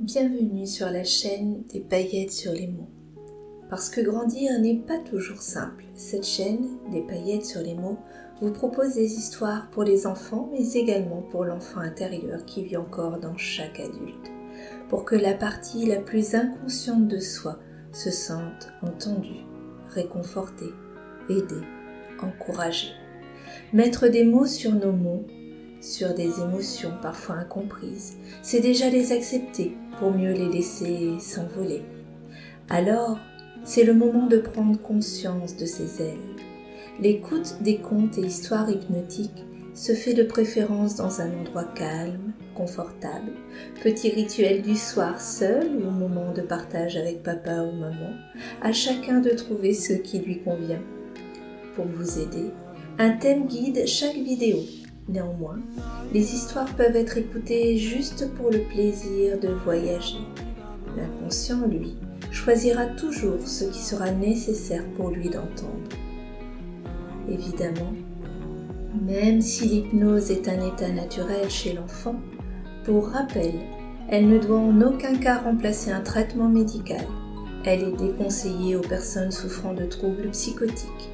Bienvenue sur la chaîne des paillettes sur les mots. Parce que grandir n'est pas toujours simple, cette chaîne, des paillettes sur les mots, vous propose des histoires pour les enfants, mais également pour l'enfant intérieur qui vit encore dans chaque adulte. Pour que la partie la plus inconsciente de soi se sente entendue, réconfortée, aidée, encouragée. Mettre des mots sur nos mots, sur des émotions parfois incomprises, c'est déjà les accepter pour mieux les laisser s'envoler. Alors, c'est le moment de prendre conscience de ses ailes. L'écoute des contes et histoires hypnotiques se fait de préférence dans un endroit calme, confortable, petit rituel du soir seul ou au moment de partage avec papa ou maman, à chacun de trouver ce qui lui convient. Pour vous aider, un thème guide chaque vidéo. Néanmoins, les histoires peuvent être écoutées juste pour le plaisir de voyager. L'inconscient, lui, choisira toujours ce qui sera nécessaire pour lui d'entendre. Évidemment, même si l'hypnose est un état naturel chez l'enfant, pour rappel, elle ne doit en aucun cas remplacer un traitement médical. Elle est déconseillée aux personnes souffrant de troubles psychotiques.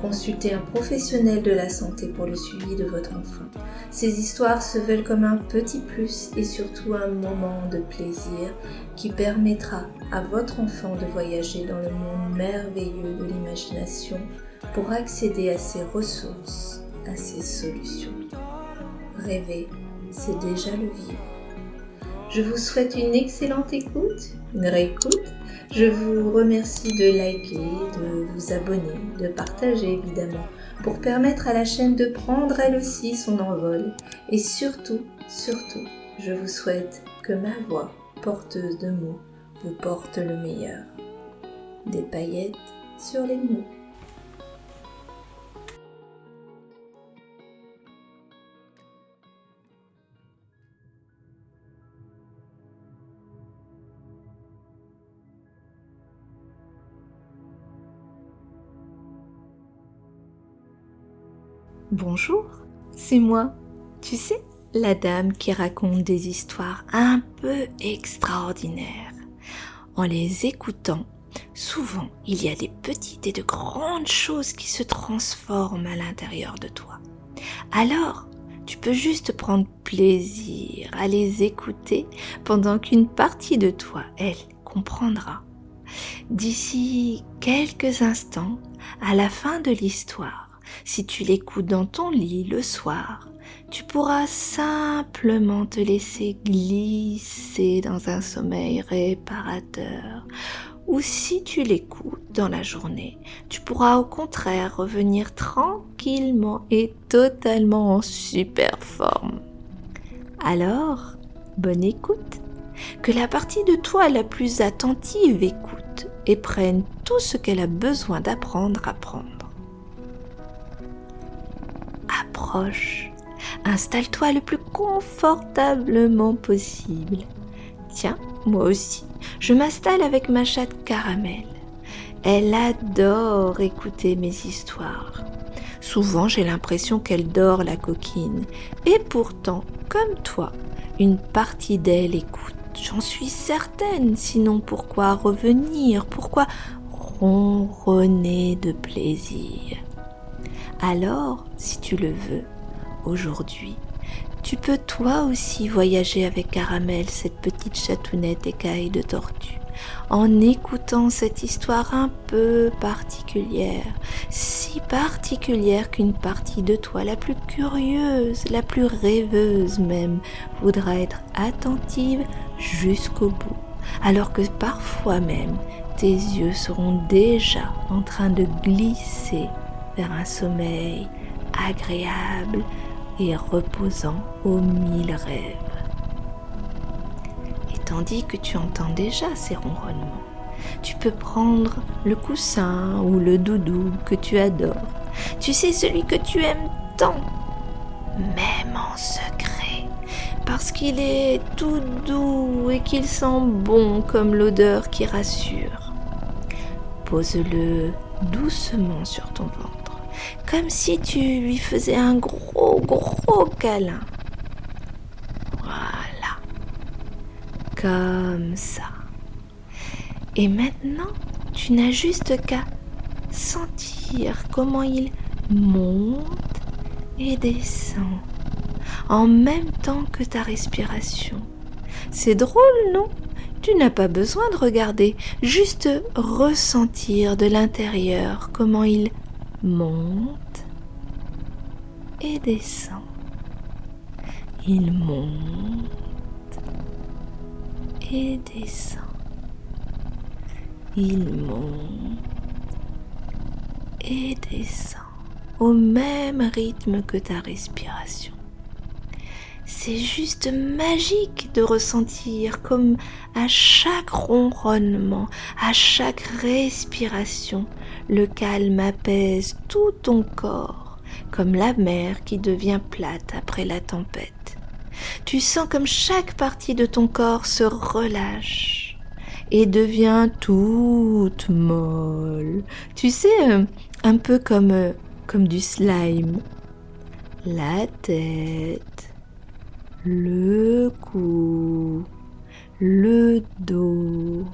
Consultez un professionnel de la santé pour le suivi de votre enfant. Ces histoires se veulent comme un petit plus et surtout un moment de plaisir qui permettra à votre enfant de voyager dans le monde merveilleux de l'imagination pour accéder à ses ressources, à ses solutions. Rêver, c'est déjà le vivre. Je vous souhaite une excellente écoute, une réécoute. Je vous remercie de liker, de vous abonner, de partager évidemment, pour permettre à la chaîne de prendre elle aussi son envol. Et surtout, je vous souhaite que ma voix, porteuse de mots, vous porte le meilleur. Des paillettes sur les mots. Bonjour, c'est moi, tu sais, la dame qui raconte des histoires un peu extraordinaires. En les écoutant, souvent il y a des petites et de grandes choses qui se transforment à l'intérieur de toi. Alors, tu peux juste prendre plaisir à les écouter pendant qu'une partie de toi, elle, comprendra. D'ici quelques instants, à la fin de l'histoire, si tu l'écoutes dans ton lit le soir, tu pourras simplement te laisser glisser dans un sommeil réparateur. Ou si tu l'écoutes dans la journée, tu pourras au contraire revenir tranquillement et totalement en super forme. Alors, bonne écoute, que la partie de toi la plus attentive écoute et prenne tout ce qu'elle a besoin d'apprendre à prendre. Approche, installe-toi le plus confortablement possible. Tiens, moi aussi, je m'installe avec ma chatte Caramel. Elle adore écouter mes histoires. Souvent, j'ai l'impression qu'elle dort la coquine. Et pourtant, comme toi, une partie d'elle écoute. J'en suis certaine, sinon pourquoi revenir? Pourquoi ronronner de plaisir? Alors, si tu le veux, aujourd'hui, tu peux toi aussi voyager avec Caramel, cette petite chatounette écaille de tortue, en écoutant cette histoire un peu particulière, si particulière qu'une partie de toi, la plus curieuse, la plus rêveuse même, voudra être attentive jusqu'au bout, alors que parfois même, tes yeux seront déjà en train de glisser vers un sommeil agréable et reposant aux 1000 rêves. Et tandis que tu entends déjà ces ronronnements, tu peux prendre le coussin ou le doudou que tu adores. Tu sais, celui que tu aimes tant, même en secret, parce qu'il est tout doux et qu'il sent bon comme l'odeur qui rassure. Pose-le doucement sur ton ventre, comme si tu lui faisais un gros câlin. Voilà. Comme ça. Et maintenant, tu n'as juste qu'à sentir comment il monte et descend en même temps que ta respiration. C'est drôle, non ? Tu n'as pas besoin de regarder, juste ressentir de l'intérieur comment il monte et descend. Il monte et descend. Il monte et descend au même rythme que ta respiration. C'est juste magique de ressentir comme à chaque ronronnement, à chaque respiration, le calme apaise tout ton corps, comme la mer qui devient plate après la tempête. Tu sens comme chaque partie de ton corps se relâche et devient toute molle. Tu sais, un peu comme du slime. La tête, le cou, le dos,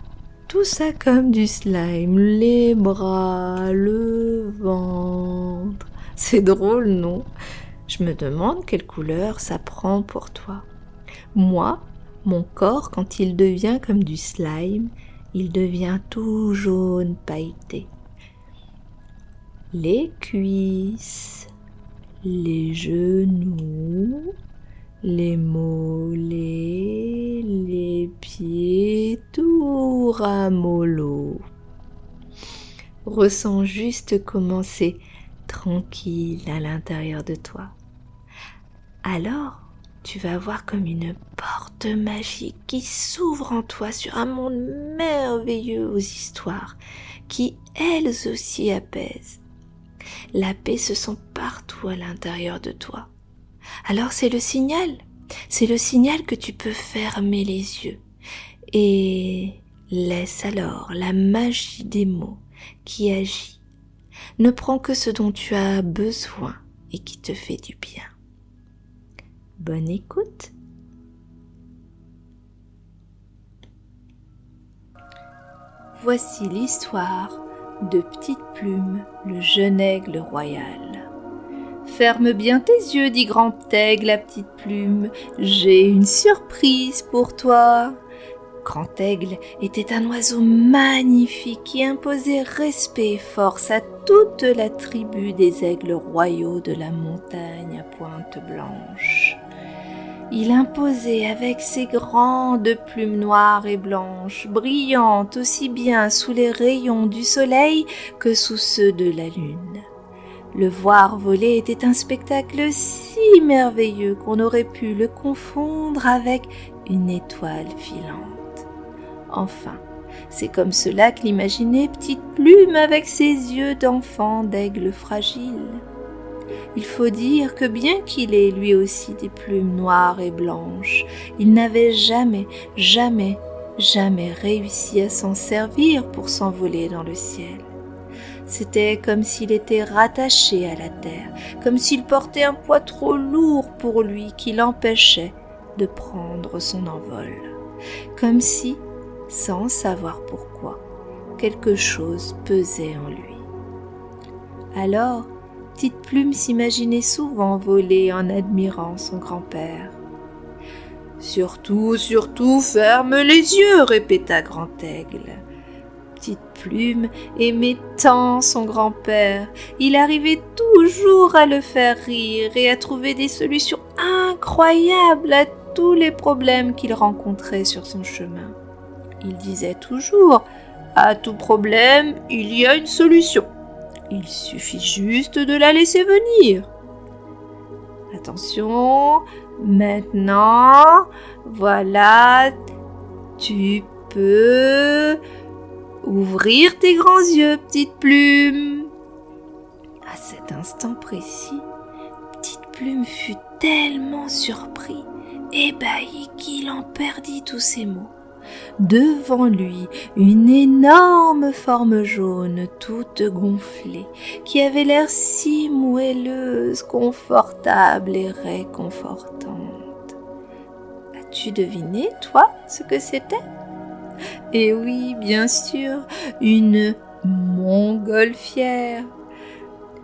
tout ça comme du slime, les bras, le ventre. C'est drôle, non ? Je me demande quelle couleur ça prend pour toi. Moi, mon corps, quand il devient comme du slime, il devient tout jaune pailleté. Les cuisses, les genoux, les mollets, les pieds, tout ramollo. Ressens juste comment c'est tranquille à l'intérieur de toi. Alors, tu vas voir comme une porte magique qui s'ouvre en toi sur un monde merveilleux aux histoires, qui elles aussi apaisent. La paix se sent partout à l'intérieur de toi. Alors c'est le signal que tu peux fermer les yeux et laisse alors la magie des mots qui agit. Ne prends que ce dont tu as besoin et qui te fait du bien. Bonne écoute. Voici l'histoire de Petite Plume, le jeune aigle royal. Ferme bien tes yeux, dit Grand Aigle à Petite Plume, j'ai une surprise pour toi. Grand Aigle était un oiseau magnifique qui imposait respect et force à toute la tribu des aigles royaux de la montagne à pointe blanche. Il imposait avec ses grandes plumes noires et blanches, brillantes aussi bien sous les rayons du soleil que sous ceux de la lune. Le voir voler était un spectacle si merveilleux qu'on aurait pu le confondre avec une étoile filante. Enfin, c'est comme cela que l'imaginait Petite Plume avec ses yeux d'enfant d'aigle fragile. Il faut dire que bien qu'il ait lui aussi des plumes noires et blanches, il n'avait jamais réussi à s'en servir pour s'envoler dans le ciel. C'était comme s'il était rattaché à la terre, comme s'il portait un poids trop lourd pour lui qui l'empêchait de prendre son envol. Comme si, sans savoir pourquoi, quelque chose pesait en lui. Alors, Petite Plume s'imaginait souvent voler en admirant son grand-père. « Surtout, ferme les yeux !» répéta Grand Aigle. Petite Plume aimait tant son grand-père, il arrivait toujours à le faire rire et à trouver des solutions incroyables à tous les problèmes qu'il rencontrait sur son chemin. Il disait toujours « À tout problème, il y a une solution. Il suffit juste de la laisser venir. » Attention, maintenant, voilà, tu peux ouvrir tes grands yeux, Petite Plume. À cet instant précis, Petite Plume fut tellement surpris, ébahi, qu'il en perdit tous ses mots. Devant lui, une énorme forme jaune, toute gonflée, qui avait l'air si moelleuse, confortable et réconfortante. « As-tu deviné, toi, ce que c'était ? Eh oui, bien sûr, une montgolfière.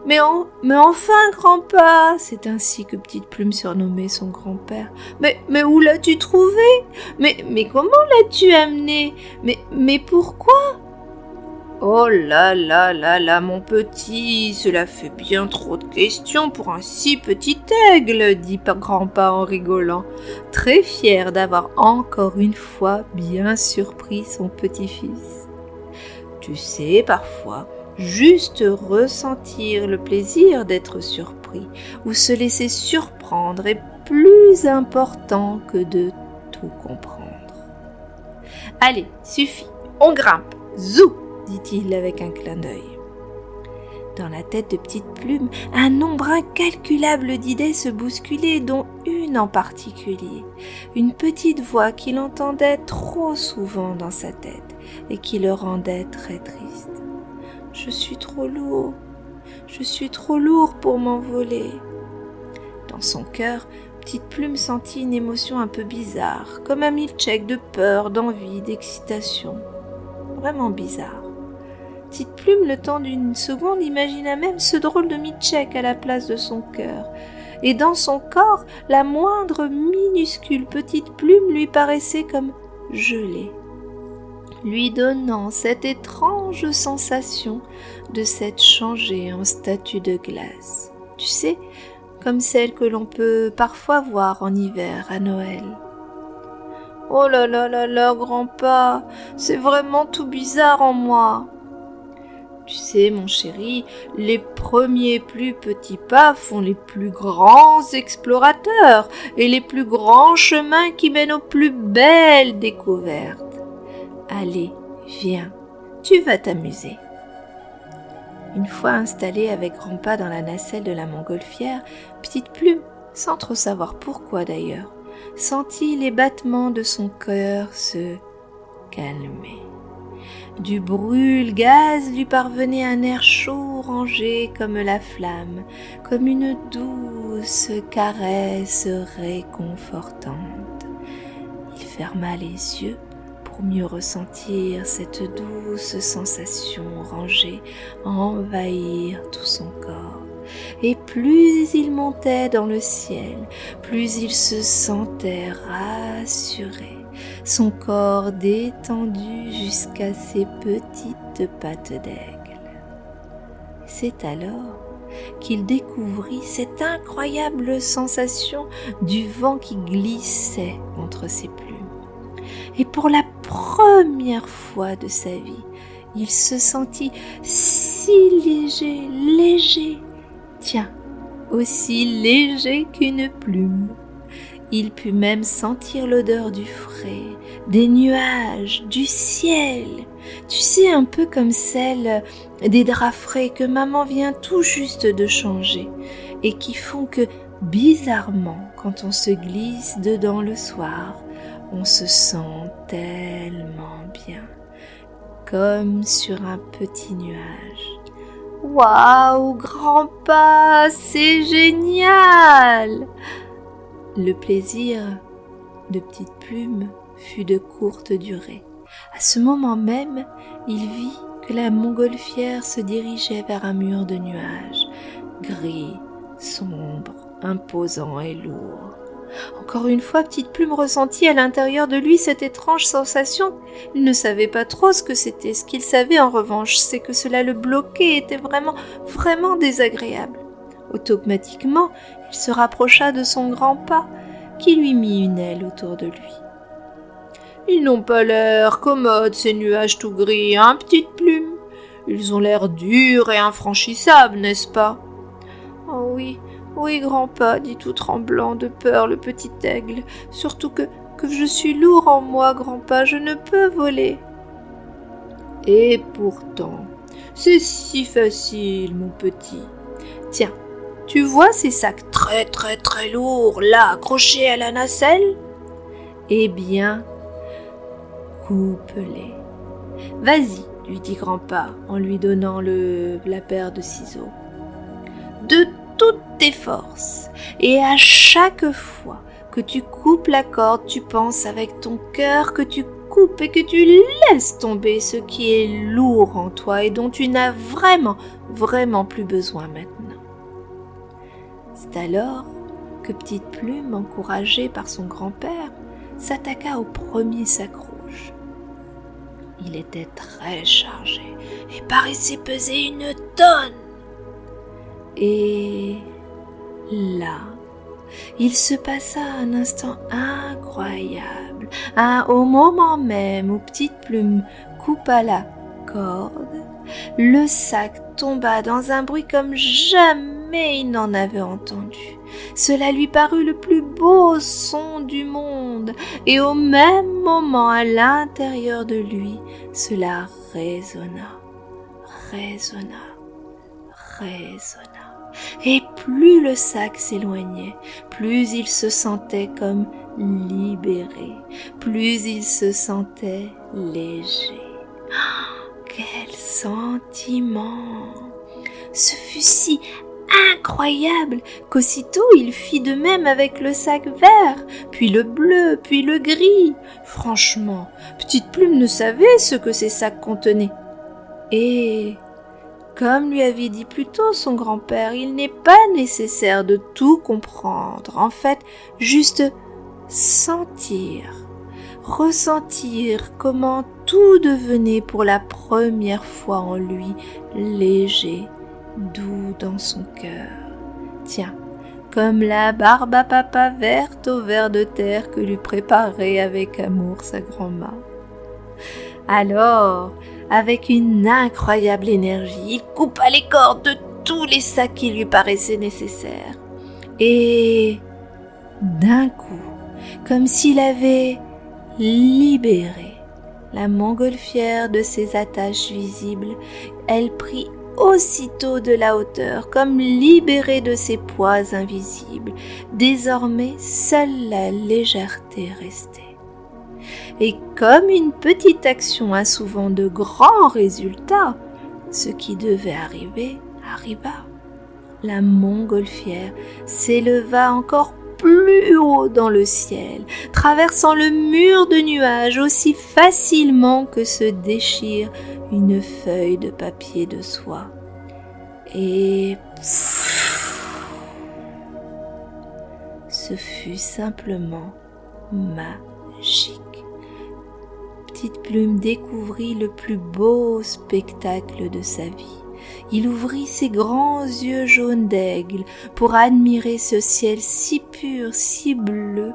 Mais enfin, grand-père, c'est ainsi que Petite Plume surnommait son grand-père. Mais où l'as-tu trouvé ? Mais comment l'as-tu amené ? Mais pourquoi ? Oh là, mon petit, cela fait bien trop de questions pour un si petit aigle, dit grand-père en rigolant, très fier d'avoir encore une fois bien surpris son petit-fils. Tu sais, parfois, juste ressentir le plaisir d'être surpris ou se laisser surprendre est plus important que de tout comprendre. Allez, suffit, on grimpe, zou, dit-il avec un clin d'œil. Dans la tête de Petite Plume, un nombre incalculable d'idées se bousculaient, dont une en particulier, une petite voix qu'il entendait trop souvent dans sa tête et qui le rendait très triste. « Je suis trop lourd pour m'envoler. » Dans son cœur, Petite Plume sentit une émotion un peu bizarre, comme un milkshake de peur, d'envie, d'excitation. Vraiment bizarre. Petite Plume, le temps d'une seconde, imagina même ce drôle de milkshake à la place de son cœur. Et dans son corps, la moindre minuscule petite plume lui paraissait comme gelée, lui donnant cette étrange sensation de s'être changée en statue de glace. Tu sais, comme celle que l'on peut parfois voir en hiver à Noël. Oh là, grand-père, c'est vraiment tout bizarre en moi. Tu sais, mon chéri, les premiers plus petits pas font les plus grands explorateurs et les plus grands chemins qui mènent aux plus belles découvertes. Allez, viens, tu vas t'amuser. Une fois installée avec grand-père dans la nacelle de la montgolfière, Petite Plume, sans trop savoir pourquoi d'ailleurs, sentit les battements de son cœur se calmer. Du brûle-gaz lui parvenait un air chaud rangé comme la flamme, comme une douce caresse réconfortante. Il ferma les yeux pour mieux ressentir cette douce sensation rangée envahir tout son corps. Et plus il montait dans le ciel, plus il se sentait rassuré, son corps détendu jusqu'à ses petites pattes d'aigle. C'est alors qu'il découvrit cette incroyable sensation du vent qui glissait entre ses plumes. Et pour la première fois de sa vie, il se sentit si léger, tiens, aussi léger qu'une plume. Il put même sentir l'odeur du frais, des nuages, du ciel. Tu sais, un peu comme celle des draps frais que maman vient tout juste de changer et qui font que, bizarrement, quand on se glisse dedans le soir, on se sent tellement bien, comme sur un petit nuage. Waouh, grand-père, c'est génial! Le plaisir de Petite Plume fut de courte durée. À ce moment même, il vit que la montgolfière se dirigeait vers un mur de nuages, gris, sombre, imposant et lourd. Encore une fois, Petite Plume ressentit à l'intérieur de lui cette étrange sensation. Il ne savait pas trop ce que c'était. Ce qu'il savait en revanche, c'est que cela le bloquait et était vraiment désagréable. Automatiquement, il se rapprocha de son grand pas, qui lui mit une aile autour de lui. « Ils n'ont pas l'air commodes, ces nuages tout gris, hein, Petite Plume ? Ils ont l'air durs et infranchissables, n'est-ce pas ?»« Oh oui, grand-père, dit tout tremblant de peur le petit aigle, surtout que je suis lourd en moi, grand-père, je ne peux voler. » « Et pourtant, c'est si facile, mon petit. Tiens, tu vois ces sacs très lourds, là, accrochés à la nacelle ? Eh bien, coupe-les. Vas-y, lui dit grand-père en lui donnant la paire de ciseaux. De toutes tes forces, et à chaque fois que tu coupes la corde, tu penses avec ton cœur que tu coupes et que tu laisses tomber ce qui est lourd en toi et dont tu n'as vraiment plus besoin maintenant. C'est alors que Petite Plume, encouragée par son grand-père, s'attaqua au premier sac rouge. Il était très chargé et paraissait peser 1 tonne. Et là, il se passa un instant incroyable, au moment même où Petite Plume coupa la corde, le sac tomba dans un bruit comme jamais il n'en avait entendu. Cela lui parut le plus beau son du monde, et au même moment, à l'intérieur de lui, cela résonna. Et plus le sac s'éloignait, plus il se sentait comme libéré, plus il se sentait léger. Quel sentiment! Ce fut si incroyable qu'aussitôt il fit de même avec le sac vert, puis le bleu, puis le gris. Franchement, Petite Plume ne savait ce que ces sacs contenaient. Et comme lui avait dit plus tôt son grand-père, il n'est pas nécessaire de tout comprendre. En fait, juste ressentir comment tout devenait pour la première fois en lui léger, doux dans son cœur. Tiens, comme la barbe à papa verte au ver de terre que lui préparait avec amour sa grand-mère. Alors, avec une incroyable énergie, il coupa les cordes de tous les sacs qui lui paraissaient nécessaires. Et d'un coup, comme s'il avait libéré la montgolfière de ses attaches visibles, elle prit aussitôt de la hauteur, comme libérée de ses poids invisibles. Désormais, seule la légèreté restait. Et comme une petite action a souvent de grands résultats, ce qui devait arriver arriva. La montgolfière s'éleva encore plus haut dans le ciel, traversant le mur de nuages aussi facilement que se déchire une feuille de papier de soie. Et ce fut simplement magique. Petite Plume découvrit le plus beau spectacle de sa vie. Il ouvrit ses grands yeux jaunes d'aigle pour admirer ce ciel si pur, si bleu,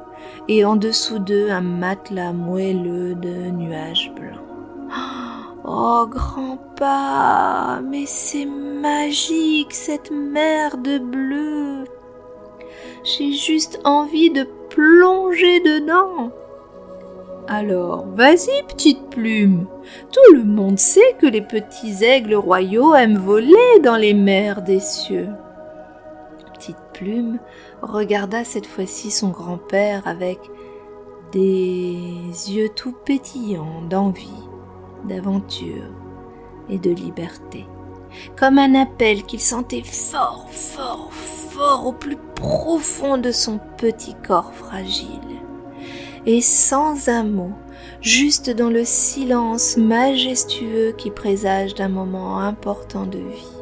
et en dessous d'eux un matelas moelleux de nuages blancs. Oh, grand-père, mais c'est magique, cette mer de bleu. J'ai juste envie de plonger dedans. Alors, vas-y, Petite Plume. Tout le monde sait que les petits aigles royaux aiment voler dans les mers des cieux. Petite Plume regarda cette fois-ci son grand-père avec des yeux tout pétillants d'envie, d'aventure et de liberté, comme un appel qu'il sentait fort au plus profond de son petit corps fragile. Et sans un mot, juste dans le silence majestueux qui présage d'un moment important de vie,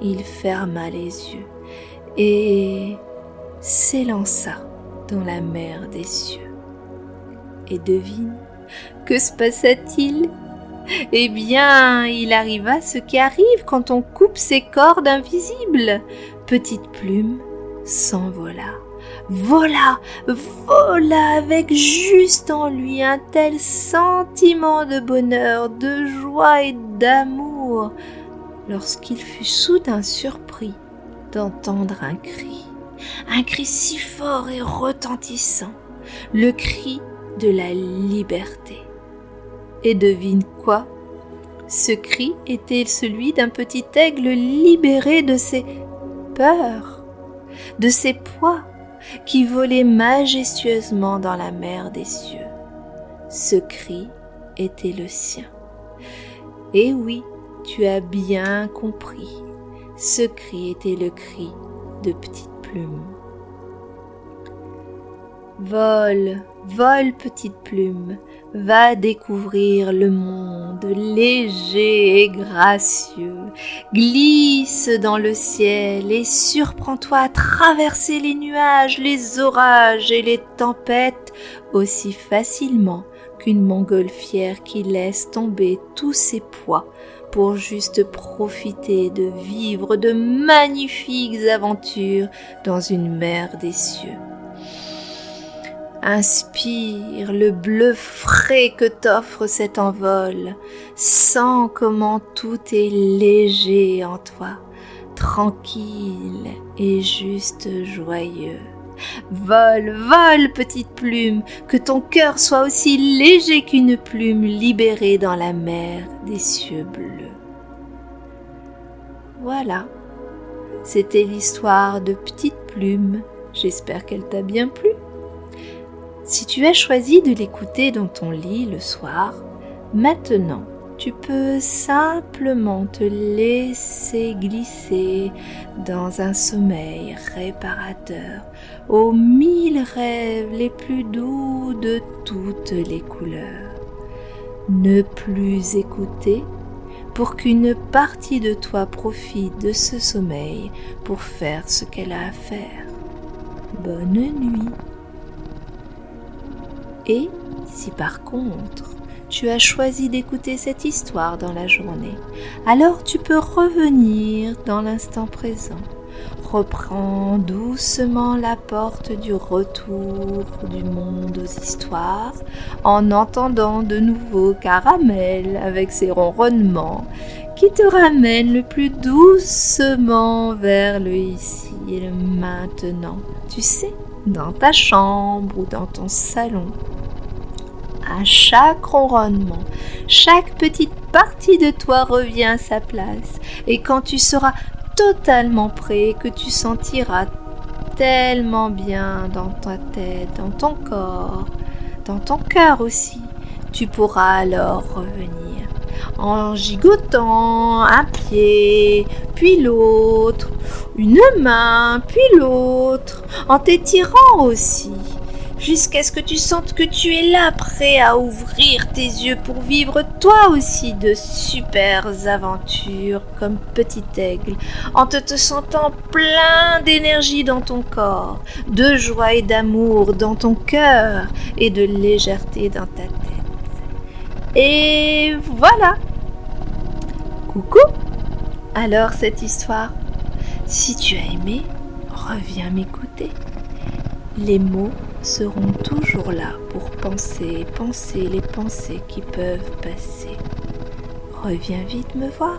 il ferma les yeux et s'élança dans la mer des cieux. Et devine, que se passa-t-il ? Eh bien, il arriva ce qui arrive quand on coupe ses cordes invisibles. Petite Plume s'envola. Vola avec juste en lui un tel sentiment de bonheur, de joie et d'amour, lorsqu'il fut soudain surpris d'entendre un cri si fort et retentissant, le cri de la liberté. Et devine quoi ? Ce cri était celui d'un petit aigle libéré de ses peurs, de ses poids, qui volait majestueusement dans la mer des cieux. Ce cri était le sien. Et oui, tu as bien compris, ce cri était le cri de Petite Plume. Vole, vole petite plume, va découvrir le monde léger et gracieux. Glisse dans le ciel et surprends-toi à traverser les nuages, les orages et les tempêtes aussi facilement qu'une montgolfière qui laisse tomber tous ses poids pour juste profiter de vivre de magnifiques aventures dans une mer des cieux. Inspire le bleu frais que t'offre cet envol, sens comment tout est léger en toi, tranquille et juste joyeux. Vole, vole, petite plume, que ton cœur soit aussi léger qu'une plume libérée dans la mer des cieux bleus. Voilà, c'était l'histoire de Petite Plume. J'espère qu'elle t'a bien plu. Si tu as choisi de l'écouter dans ton lit le soir, maintenant, tu peux simplement te laisser glisser dans un sommeil réparateur aux 1000 rêves les plus doux de toutes les couleurs. Ne plus écouter pour qu'une partie de toi profite de ce sommeil pour faire ce qu'elle a à faire. Bonne nuit. Et si par contre, tu as choisi d'écouter cette histoire dans la journée, alors tu peux revenir dans l'instant présent. Reprends doucement la porte du retour du monde aux histoires en entendant de nouveau Caramel avec ses ronronnements qui te ramènent le plus doucement vers le ici et le maintenant. Tu sais, dans ta chambre ou dans ton salon. À chaque ronronnement, chaque petite partie de toi revient à sa place. Et quand tu seras totalement prêt, que tu sentiras tellement bien dans ta tête, dans ton corps, dans ton cœur aussi, tu pourras alors revenir en gigotant un pied, puis l'autre, une main, puis l'autre, en t'étirant aussi. Jusqu'à ce que tu sentes que tu es là, prêt à ouvrir tes yeux pour vivre toi aussi de super aventures comme petit aigle, en te sentant plein d'énergie dans ton corps, de joie et d'amour dans ton cœur et de légèreté dans ta tête. Et voilà. Coucou. Alors cette histoire, si tu as aimé, reviens m'écouter. Les mots seront toujours là pour penser les pensées qui peuvent passer. Reviens vite me voir.